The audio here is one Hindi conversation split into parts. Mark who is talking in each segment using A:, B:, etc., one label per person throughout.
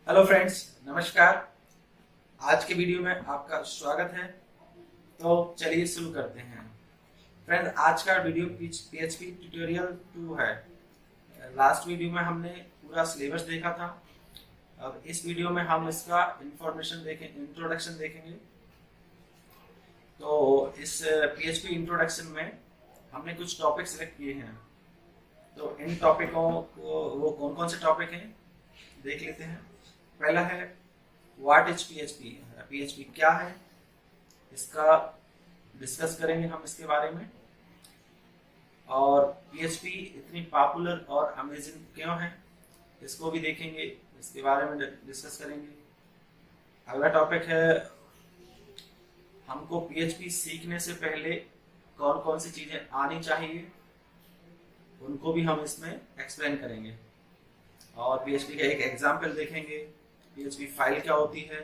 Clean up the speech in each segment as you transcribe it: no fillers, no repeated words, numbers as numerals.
A: हेलो फ्रेंड्स, नमस्कार। आज के वीडियो में आपका स्वागत है। तो चलिए शुरू करते हैं। फ्रेंड्स, आज का वीडियो PHP ट्यूटोरियल 2 है। लास्ट वीडियो में हमने पूरा सिलेबस देखा था। अब इस वीडियो में हम इसका इंट्रोडक्शन देखेंगे। तो इस PHP इंट्रोडक्शन में हमने कुछ टॉपिक सिलेक्ट किए हैं। तो इन टॉपिकों को वो कौन कौन से टॉपिक हैं देख लेते हैं। पहला है व्हाट इज PHP। PHP क्या है, इसका डिस्कस करेंगे हम इसके बारे में। और PHP इतनी पॉपुलर और अमेजिंग क्यों है, इसको भी देखेंगे, इसके बारे में डिस्कस करेंगे। अगला टॉपिक है हमको PHP सीखने से पहले कौन कौन सी चीजें आनी चाहिए, उनको भी हम इसमें एक्सप्लेन करेंगे। और PHP का एक एग्जाम्पल देखेंगे, PHP फाइल क्या होती है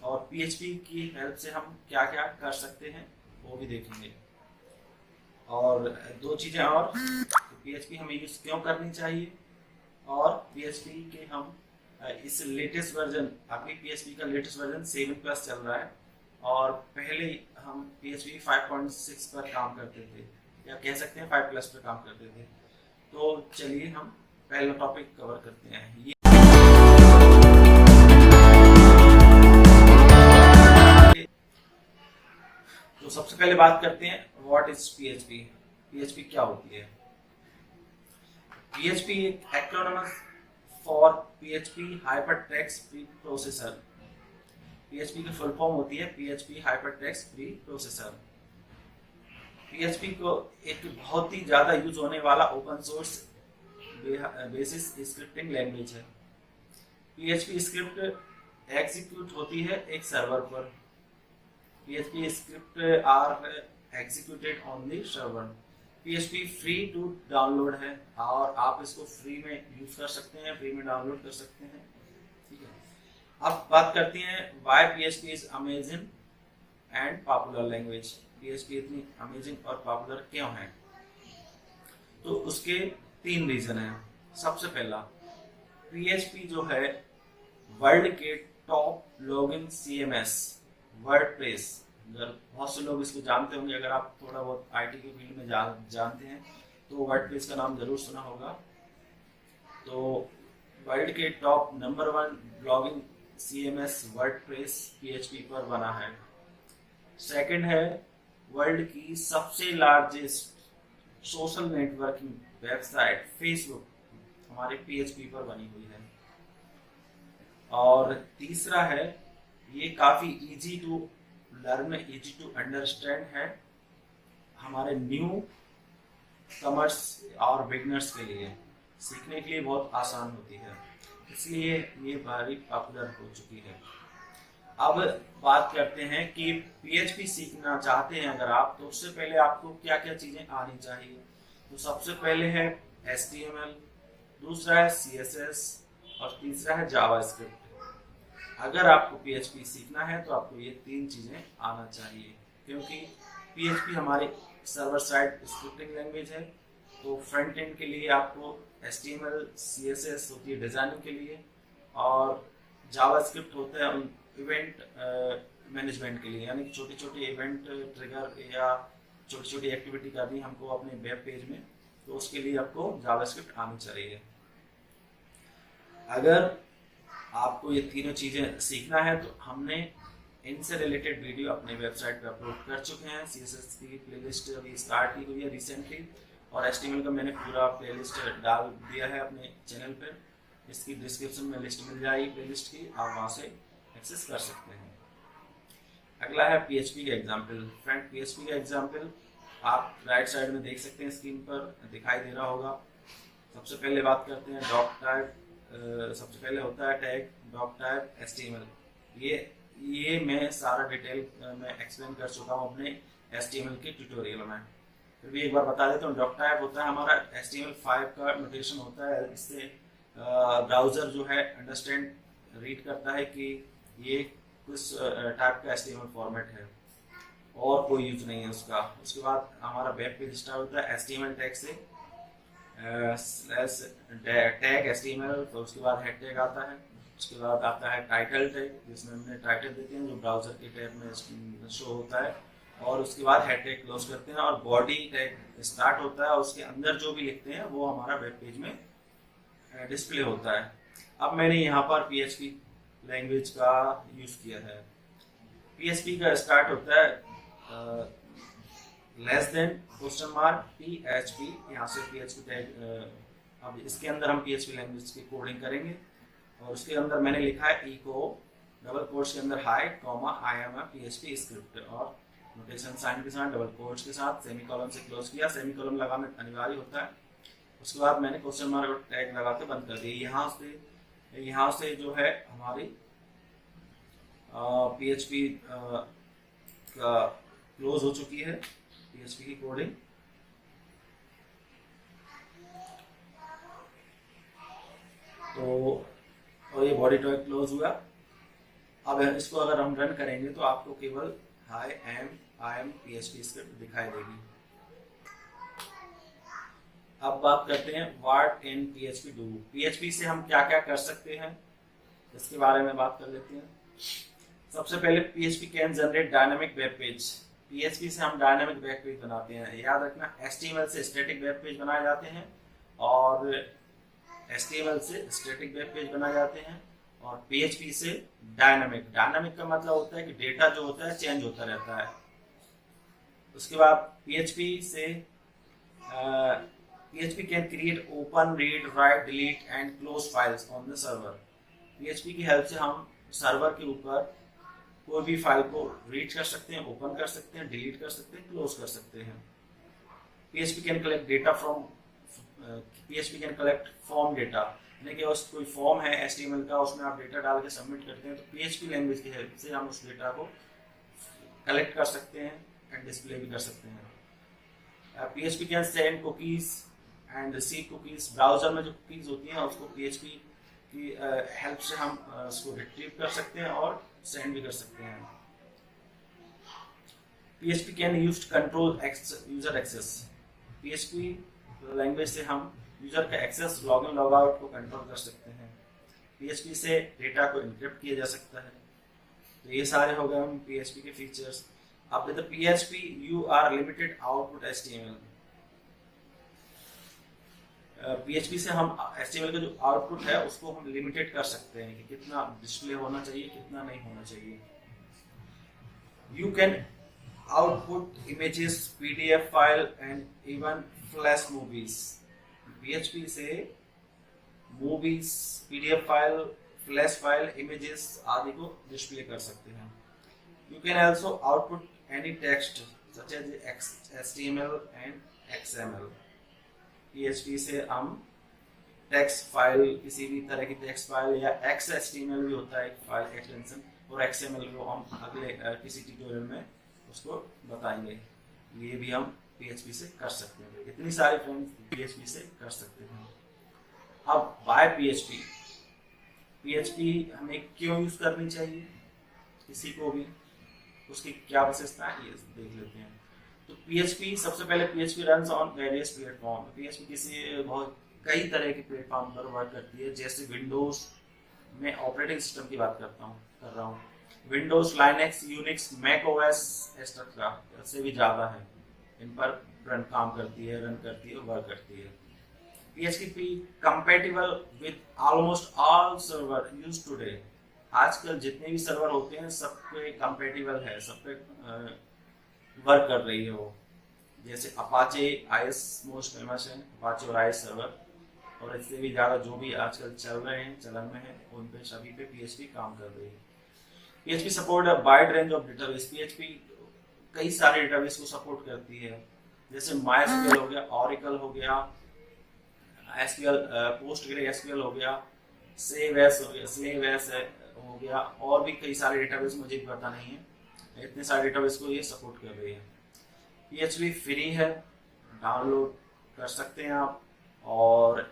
A: और PHP की हेल्प से हम क्या क्या कर सकते हैं वो भी देखेंगे। और दो चीजें और, तो PHP हमें यूज क्यों करनी चाहिए, और PHP के हम इस लेटेस्ट वर्जन, अभी PHP का लेटेस्ट वर्जन 7+ चल रहा है और पहले हम PHP 5.6 पर काम करते थे, या कह सकते हैं 5+ पर काम करते थे। तो चलिए हम पहला टॉपिक कवर करते हैं। तो सबसे पहले बात करते हैं व्हाट इज PHP। PHP क्या होती है। PHP एक acronym for PHP hypertext preprocessor. PHP की फुल फॉर्म होती है PHP हाइपरटेक्स्ट प्रीप्रोसेसर। PHP को एक बहुत ही ज्यादा यूज होने वाला open source basis scripting language है। PHP स्क्रिप्ट एग्जीक्यूट होती है एक सर्वर पर। PHP script are executed on the server. PHP free to download है और आप इसको फ्री में यूज कर सकते हैं, फ्री में डाउनलोड कर सकते हैं। ठीक है, अब बात करते हैं why PHP is amazing and popular language. PHP इतनी अमेजिंग और पॉपुलर क्यों है, तो उसके 3 रीजन हैं। सबसे पहला, PHP जो है वर्ल्ड के टॉप लॉगिन CMS वर्डप्रेस। अगर बहुत से लोग इसको जानते होंगे, अगर आप थोड़ा बहुत IT के फील्ड में जानते हैं तो वर्डप्रेस का नाम जरूर सुना होगा। तो वर्ल्ड के top number 1 blogging CMS WordPress PHP पर बना है। सेकंड है वर्ल्ड की सबसे largest social networking website Facebook हमारे PHP पर बनी हुई है। और तीसरा है ये काफी easy to learn, easy to understand है हमारे न्यू कमर्स और बिगनर्स के लिए। सीखने के लिए बहुत आसान होती है, इसलिए ये भारी पॉपुलर हो चुकी है। अब बात करते हैं कि PHP सीखना चाहते हैं अगर आप, तो उससे पहले आपको क्या क्या चीजें आनी चाहिए। तो सबसे पहले है HTML, दूसरा है CSS और तीसरा है जावास्क्रिप्ट। अगर आपको PHP सीखना है तो आपको ये 3 चीजें आना चाहिए, क्योंकि PHP हमारी सर्वर साइड स्क्रिप्टिंग लैंग्वेज है। तो फ्रंट एंड के लिए आपको HTML, CSS होती है डिजाइनिंग के लिए, और जावास्क्रिप्ट होता है इवेंट मैनेजमेंट के लिए, यानी छोटे छोटे इवेंट ट्रिगर या छोटी छोटी एक्टिविटी करनी हमको अपने वेब पेज में, तो उसके लिए आपको जावास्क्रिप्ट आनी चाहिए। अगर आपको ये तीनों चीजें सीखना है तो हमने इनसे रिलेटेड वीडियो अपने वेबसाइट पे अपलोड कर चुके हैं। CSS की प्लेलिस्ट अभी स्टार्ट की हुई है रिसेंटली, और HTML का मैंने पूरा प्लेलिस्ट डाल दिया है अपने चैनल पे। इसकी डिस्क्रिप्शन में लिस्ट मिल जाएगी प्लेलिस्ट की, आप वहाँ से एक्सेस कर सकते हैं। अगला है PHP का एग्जाम्पल। फ्रेंड, PHP का एग्जाम्पल आप राइट साइड में देख सकते हैं, स्क्रीन पर दिखाई दे रहा होगा। सबसे पहले बात करते हैं डॉक टाइप। सबसे पहले होता है टैग डॉक टाइप HTML। ये मैं सारा डिटेल में एक्सप्लेन कर चुका हूँ अपने HTML के ट्यूटोरियल में, फिर भी एक बार बता देता हूँ। डॉक टाइप होता है हमारा HTML5 का नोटेशन होता है। इससे ब्राउजर जो है अंडरस्टैंड रीड करता है कि ये कुछ टाइप का HTML फॉर्मेट है और कोई यूज नहीं है उसका। उसके बाद हमारा वेब पेज स्टार्ट होता है HTML टैग से, टैग HTML, तो उसके बाद हेड टैग आता है, उसके बाद आता है टाइटल टैग, जिसमें हमने टाइटल देते हैं जो ब्राउजर के टैब में शो होता है, और उसके बाद हेड टैग क्लोज करते हैं, और बॉडी टैग स्टार्ट होता है, उसके अंदर जो भी लिखते हैं वो हमारा वेब पेज में डिस्प्ले होता है। अब मैंने यहाँ पर PHP लैंग्वेज का यूज किया है। PHP का स्टार्ट होता है less than question mark PHP, यहाँ से PHP टैग। अब इसके अंदर हम PHP लैंग्वेज की कोडिंग करेंगे, और उसके अंदर मैंने लिखा है इको डबल कोट्स के अंदर high comma I am a PHP script, और नोटेशन साइन के साथ डबल कोट्स के साथ सेमीकोलन से क्लोज किया। सेमीकोलन लगाना अनिवार्य होता है। उसके बाद मैंने क्वेश्चन मार्क और टैग लगा के बंद कर दिया। यहाँ से जो है हमारी PHP का क्लोज हो चुकी है, PHP की कोडिंग। तो और ये बॉडी टैग क्लोज हुआ। अब इसको अगर हम रन करेंगे तो आपको केवल आई एम PHP स्क्रिप्ट दिखाई देगी। अब बात करते हैं what can PHP do. PHP से हम क्या क्या कर सकते हैं इसके बारे में बात कर लेते हैं। सबसे पहले PHP can generate dynamic web page. PHP से हम डायनामिक वेब पेज बनाते हैं। याद रखना, HTML से स्टैटिक वेब पेज बनाए जाते हैं, और HTML से स्टैटिक वेब पेज बनाए जाते हैं, और PHP से डायनामिक। डायनामिक का मतलब होता है कि डेटा जो होता है चेंज होता रहता है। उसके बाद PHP can create, open, read, right, delete and close files on the server. PHP की हेल्प से हम सर्वर के ऊपर कोई भी फाइल को रीड कर सकते हैं, ओपन कर सकते हैं, डिलीट कर सकते हैं, क्लोज कर सकते हैं। PHP can collect data from PHP can collect form data, यानी कि उस कोई फॉर्म है HTML का, उसमें आप डेटा डाल के सबमिट करते हैं, तो PHP लैंग्वेज की हेल्प से हम उस डेटा को कलेक्ट कर सकते हैं एंड डिस्प्ले भी कर सकते हैं। PHP can send cookies and receive cookies. Browser में जो कुकीज होती हैं उसको PHP की हेल्प से हम उसको रिट्रीव कर सकते हैं और सेंड भी कर सकते हैं। PHP can use control user access. PHP language से हम यूजर का एक्सेस, लॉगिन, लॉगआउट को कंट्रोल कर सकते हैं। PHP से डेटा को इनक्रिप्ट किया जा सकता है। तो ये सारे हो गए हम PHP के फीचर्स। अब with PHP you are limited output HTML। PHP से हम HTML का जो आउटपुट है उसको हम लिमिटेड कर सकते हैं कि कितना डिस्प्ले होना चाहिए, कितना नहीं होना चाहिए। You can output images, PDF file and even flash movies. PHP से movies, PDF file, flash file, images आदि को डिस्प्ले कर सकते हैं। You can also output any text such as HTML and XML। PHP से हम टेक्स्ट फाइल, किसी भी तरह की टेक्स्ट फाइल, या XHTML भी होता है एक फाइल एक्सटेंशन, और XML को हम अगले किसी ट्यूटोरियल में उसको बताएंगे। ये भी हम PHP से कर सकते हैं। इतनी सारी फ्रेंड्स PHP से कर सकते हैं। अब बाय PHP हमें क्यों यूज करनी चाहिए, किसी को भी उसकी क्या विशेषता है ये देख लेते हैं। तो PHP, सबसे पहले PHP runs on various platform. PHP कई तरह के प्लेटफॉर्म पर वर्क करती है, जैसे विंडोज में ऑपरेटिंग सिस्टम की बात कर रहा हूँ, Windows, Linux, Unix, Mac OS etcetera, इससे भी ज़्यादा है, इन पर काम करती है, रन करती है, वर्क करती है। PHP compatible with almost all server use today. आजकल जितने भी सर्वर होते हैं सब पे कंपेटिबल है, सब पे वर्क कर रही है वो। जैसे अपाचे IS मोस्ट फेमस है, अपाचे और IS सर्वर, और इससे भी ज़्यादा जो भी आजकल चल रहे हैं, चलन में है, उन पे सभी पे PHP काम कर रही है। PHP support a wide range of database. PHP कई सारे डेटाबेस को सपोर्ट करती है, जैसे MySQL हो गया, Oracle हो गया, SQL, PostgreSQL हो गया, Save As हो गया, और भी कई सारे डेटाबेस मुझे भी पता नहीं है। इतने सारे डेटाबेस को ये सपोर्ट कर रही है। PHP फ्री है, डाउनलोड कर सकते हैं आप, और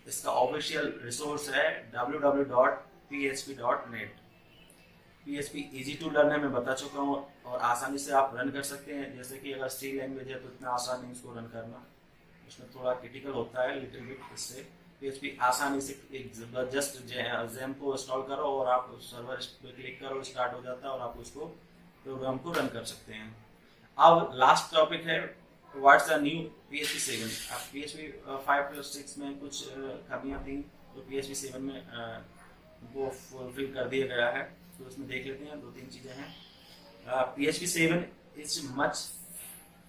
A: इसका ऑफिशियल रिसोर्स है www.php.net। PHP easy to learn है, मैं बता चुका हूँ, और आसानी से आप रन कर सकते हैं। जैसे कि अगर C लैंग्वेज है तो इतना आसान नहीं इसको रन करना, उसमें थोड़ा क्रिटिकल होता है लिटिल बिट, इससे PHP आसानी से जस्ट जेम को इंस्टॉल करो और आप सर्वर पे क्लिक करो, स्टार्ट हो जाता है और आप उसको प्रोग्राम को रन कर सकते हैं। अब लास्ट टॉपिक है व्हाट्स द न्यू PHP 7। अब PHP 5.6 में कुछ कमियां थी तो PHP 7 में वो फुलफिल कर दिया गया है, तो उसमें देख लेते हैं। 2-3 चीज़ें हैं। PHP 7 is much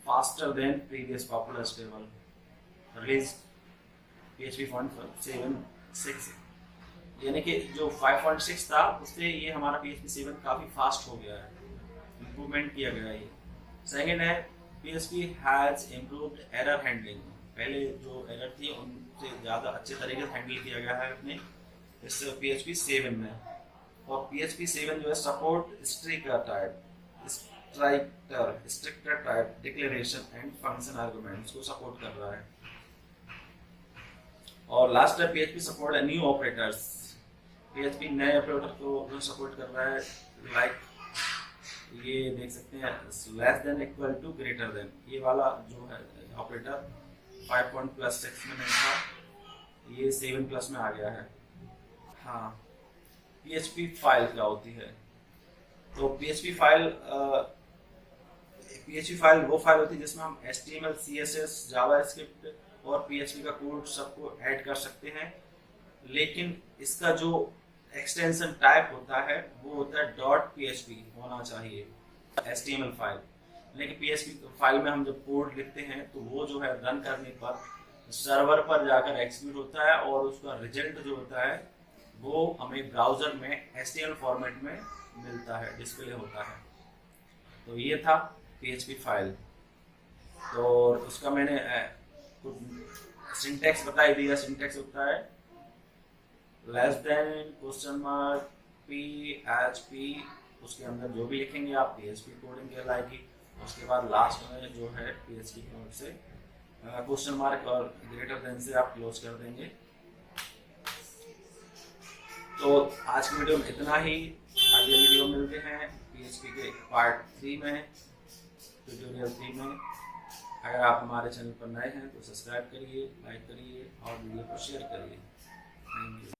A: faster than previous popular stable release PHP 5.7.6, यानी कि जो 5.6 था उससे ये हमारा PHP 7 काफ़ी फास्ट हो गया है, इम्प्रूवमेंट किया गया है। सेकेंड है PHP has improved error handling. पहले जो एरर थी उनसे ज़्यादा अच्छे तरीके से हैंडल किया गया है अपने इस PHP 7 में। और PHP 7 जो है support stricter type declaration and function arguments को सपोर्ट कर रहा है। और लास्ट है PHP सपोर्ट है न्यू ऑपरेटर्स। PHP नए ऑपरेटर को सपोर्ट कर रहा है, लाइक ये देख सकते हैं less than equal to greater than, ये वाला जो है ऑपरेटर 5.6 में नहीं था, ये 7+ में आ गया है। हाँ, PHP फाइल क्या होती है? तो PHP फाइल वो फाइल होती है जिसमें हम HTML, CSS, जावास्क्रिप्ट और PHP का कोड सबको ऐड कर सकते हैं, लेकिन इसका जो एक्सटेंशन टाइप होता है वो होता है .php होना चाहिए HTML फाइल। लेकिन PHP फाइल में हम जब कोड लिखते हैं तो वो जो है रन करने पर सर्वर पर जाकर एग्जीक्यूट होता है और उसका रिजल्ट जो होता है वो हमें ब्राउजर में HTML फॉर्मेट में मिलता है, डिस्प्ले होता है। तो ये था PHP फाइल। तो उसका मैंने सिंटैक्स बता ही दिया। सिंटैक्स होता है लेस देन $PHP, उसके अंदर जो भी लिखेंगे आप PHP कोडिंग कहलाएगी। उसके बाद लास्ट में जो है PHP कोड से $, और ग्रेटर देन से आप क्लोज कर देंगे। तो आज की वीडियो में इतना ही। अगले वीडियो मिलते हैं PHP के पार्ट 3 में, ट्यूटोरियल 3 में। अगर आप हमारे चैनल पर नए हैं तो सब्सक्राइब करिए, लाइक करिए और वीडियो को शेयर करिए। Thank you.